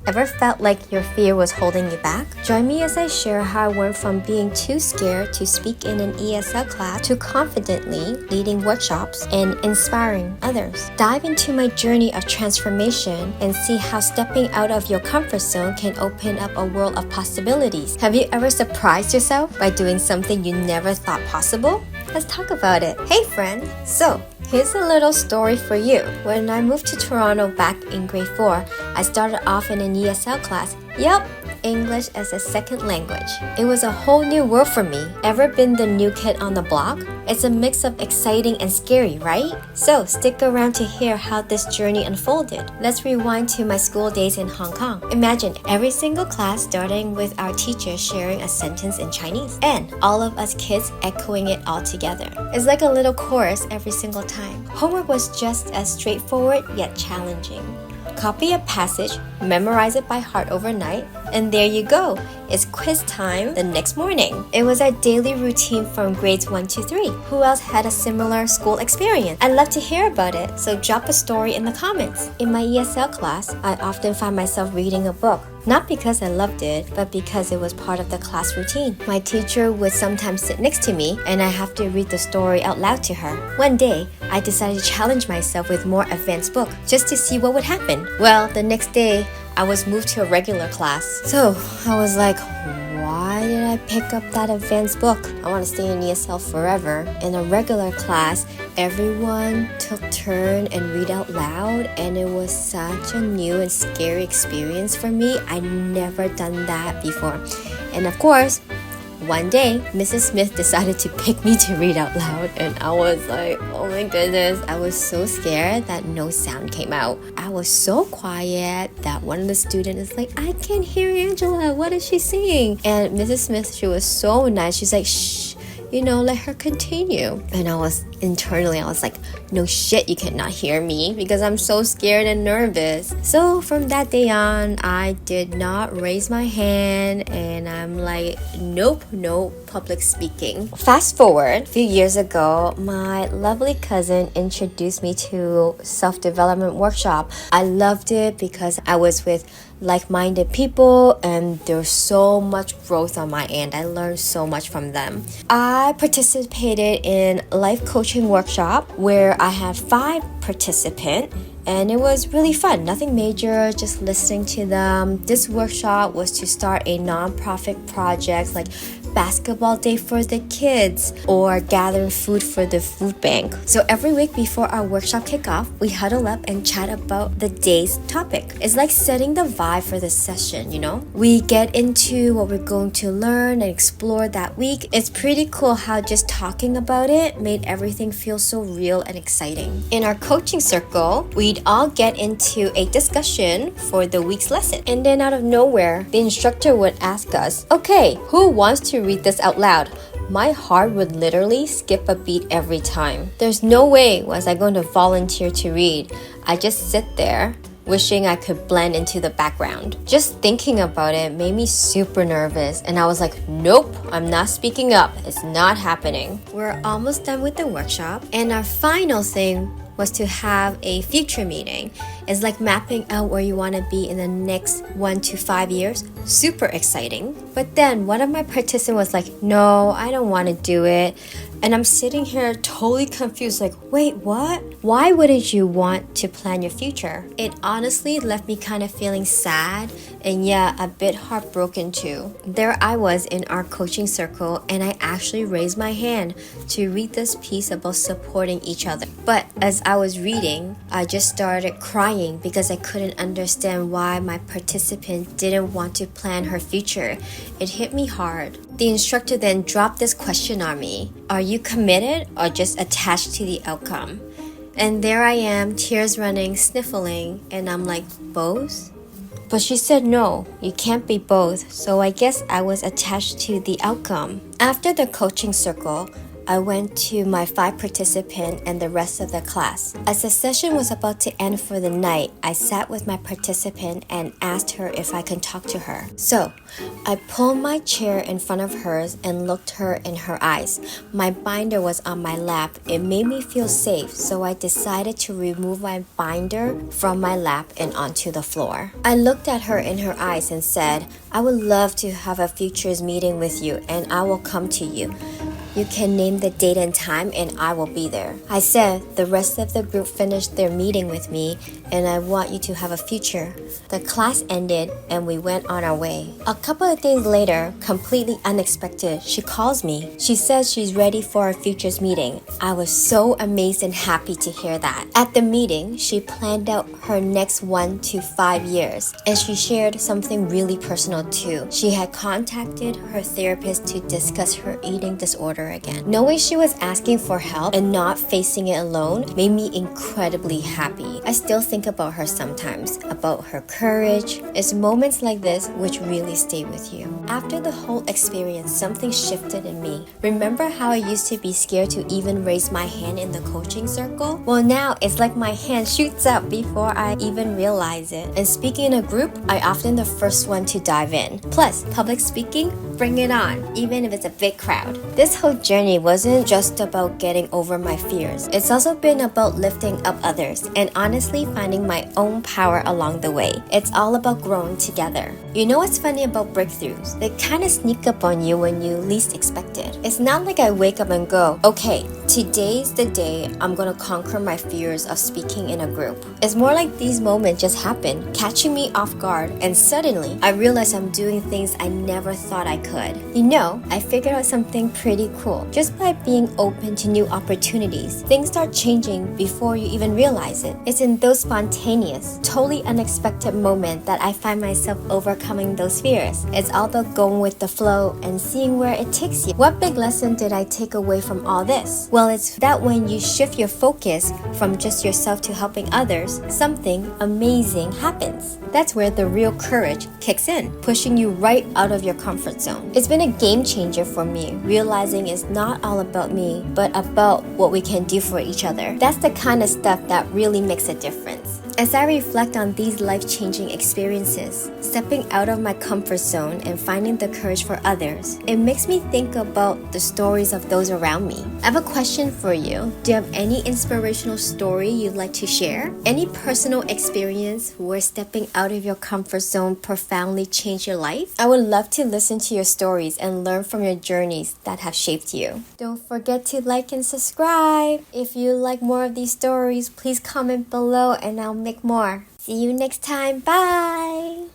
Ever felt like your fear was holding you back? Join me as I share how I went from being too scared to speak in an ESL class to confidently leading workshops and inspiring others. Dive into my journey of transformation and see how stepping out of your comfort zone can open up a world of possibilities. Have you ever surprised yourself by doing something you never thought possible? Let's talk about it. Hey friend! So, here's a little story for you. When I moved to Toronto back in grade 4, I started off in an ESL class. Yup, English as a second language. It was a whole new world for me. Ever been the new kid on the block? It's a mix of exciting and scary, right? So stick around to hear how this journey unfolded. Let's rewind to my school days in Hong Kong. Imagine every single class starting with our teacher sharing a sentence in Chinese and all of us kids echoing it all together. It's like a little chorus every single time. Homework was just as straightforward yet challenging. Copy a passage, memorize it by heart overnight, and there you go. It's quiz time the next morning. It was our daily routine from grades 1 to 3. Who else had a similar school experience? I'd love to hear about it, so drop a story in the comments. In my ESL class, I often find myself reading a book. Not because I loved it, but because it was part of the class routine. My teacher would sometimes sit next to me, and I have to read the story out loud to her. One day, I decided to challenge myself with more advanced book, just to see what would happen. Well, the next day, I was moved to a regular class. So, I was like, why did I pick up that advanced book? I want to stay in ESL forever. In a regular class, everyone took turn and read out loud, and it was such a new and scary experience for me. I never done that before. And of course, one day, Mrs. Smith decided to pick me to read out loud, and I was like, oh my goodness, I was so scared that no sound came out. I was so quiet that one of the students is like, I can't hear Angela, what is she saying? And Mrs. Smith, she was so nice, she's like, shh, let her continue. And I was like, no shit, you cannot hear me because I'm so scared and nervous. So from that day on, I did not raise my hand, and I'm like, nope, no public speaking. Fast forward, a few years ago, my lovely cousin introduced me to self-development workshop. I loved it because I was with like-minded people, and there's so much growth on my end. I learned so much from them. I participated in life coaching workshop where I had 5 participants, and it was really fun. Nothing major, just listening to them. This workshop was to start a non-profit project like basketball day for the kids or gathering food for the food bank. So every week before our workshop kickoff, we huddle up and chat about the day's topic. It's like setting the vibe for the session, We get into what we're going to learn and explore that week. It's pretty cool how just talking about it made everything feel so real and exciting. In our coaching circle, we'd all get into a discussion for the week's lesson. And then out of nowhere, the instructor would ask us, okay, who wants to read this out loud? My heart would literally skip a beat every time. There's no way was I going to volunteer to read. I just sit there wishing I could blend into the background. Just thinking about it made me super nervous, and I was like, nope, I'm not speaking up. It's not happening. We're almost done with the workshop, and our final thing was to have a future meeting. It's like mapping out where you want to be in the next 1 to 5 years. Super exciting. But then one of my participants was like, no, I don't want to do it. And I'm sitting here totally confused, like, wait, what? Why wouldn't you want to plan your future? It honestly left me kind of feeling sad and a bit heartbroken too. There I was in our coaching circle, and I actually raised my hand to read this piece about supporting each other. But as I was reading, I just started crying because I couldn't understand why my participant didn't want to plan her future. It hit me hard. The instructor then dropped this question on me. Are you committed or just attached to the outcome? And there I am, tears running, sniffling, and I'm like, both? But she said no, you can't be both, so I guess I was attached to the outcome. After the coaching circle, I went to my 5 participant and the rest of the class. As the session was about to end for the night, I sat with my participant and asked her if I could talk to her. So, I pulled my chair in front of hers and looked her in her eyes. My binder was on my lap. It made me feel safe, so I decided to remove my binder from my lap and onto the floor. I looked at her in her eyes and said, I would love to have a futures meeting with you and I will come to you. You can name the date and time and I will be there. I said the rest of the group finished their meeting with me and I want you to have a future. The class ended and we went on our way. A couple of days later, completely unexpected, she calls me. She says she's ready for a futures meeting. I was so amazed and happy to hear that. At the meeting, she planned out her next 1 to 5 years and she shared something really personal too. She had contacted her therapist to discuss her eating disorder again. Knowing she was asking for help and not facing it alone made me incredibly happy. I still think about her sometimes, about her courage. It's moments like this which really stay with you. After the whole experience, something shifted in me. Remember how I used to be scared to even raise my hand in the coaching circle? Well, now it's like my hand shoots up before I even realize it. And speaking in a group, I often the first one to dive in. Plus, public speaking, bring it on, even if it's a big crowd. This whole journey wasn't just about getting over my fears. It's also been about lifting up others and honestly finding my own power along the way. It's all about growing together. You know what's funny about breakthroughs? They kind of sneak up on you when you least expect it. It's not like I wake up and go, okay, today's the day I'm gonna conquer my fears of speaking in a group. It's more like these moments just happen, catching me off guard, and suddenly I realize I'm doing things I never thought I could. You know, I figured out something pretty cool. Just by being open to new opportunities, things start changing before you even realize it. It's in those spontaneous, totally unexpected moments that I find myself overcoming those fears. It's all about going with the flow and seeing where it takes you. What big lesson did I take away from all this? Well, it's that when you shift your focus from just yourself to helping others, something amazing happens. That's where the real courage kicks in, pushing you right out of your comfort zone. It's been a game changer for me, realizing it's not all about me, but about what we can do for each other. That's the kind of stuff that really makes a difference. As I reflect on these life-changing experiences, stepping out of my comfort zone and finding the courage for others, it makes me think about the stories of those around me. I have a question for you. Do you have any inspirational story you'd like to share? Any personal experience where stepping out of your comfort zone profoundly changed your life? I would love to listen to your stories and learn from your journeys that have shaped you. Don't forget to like and subscribe. If you like more of these stories, please comment below and I'll make more. See you next time. Bye!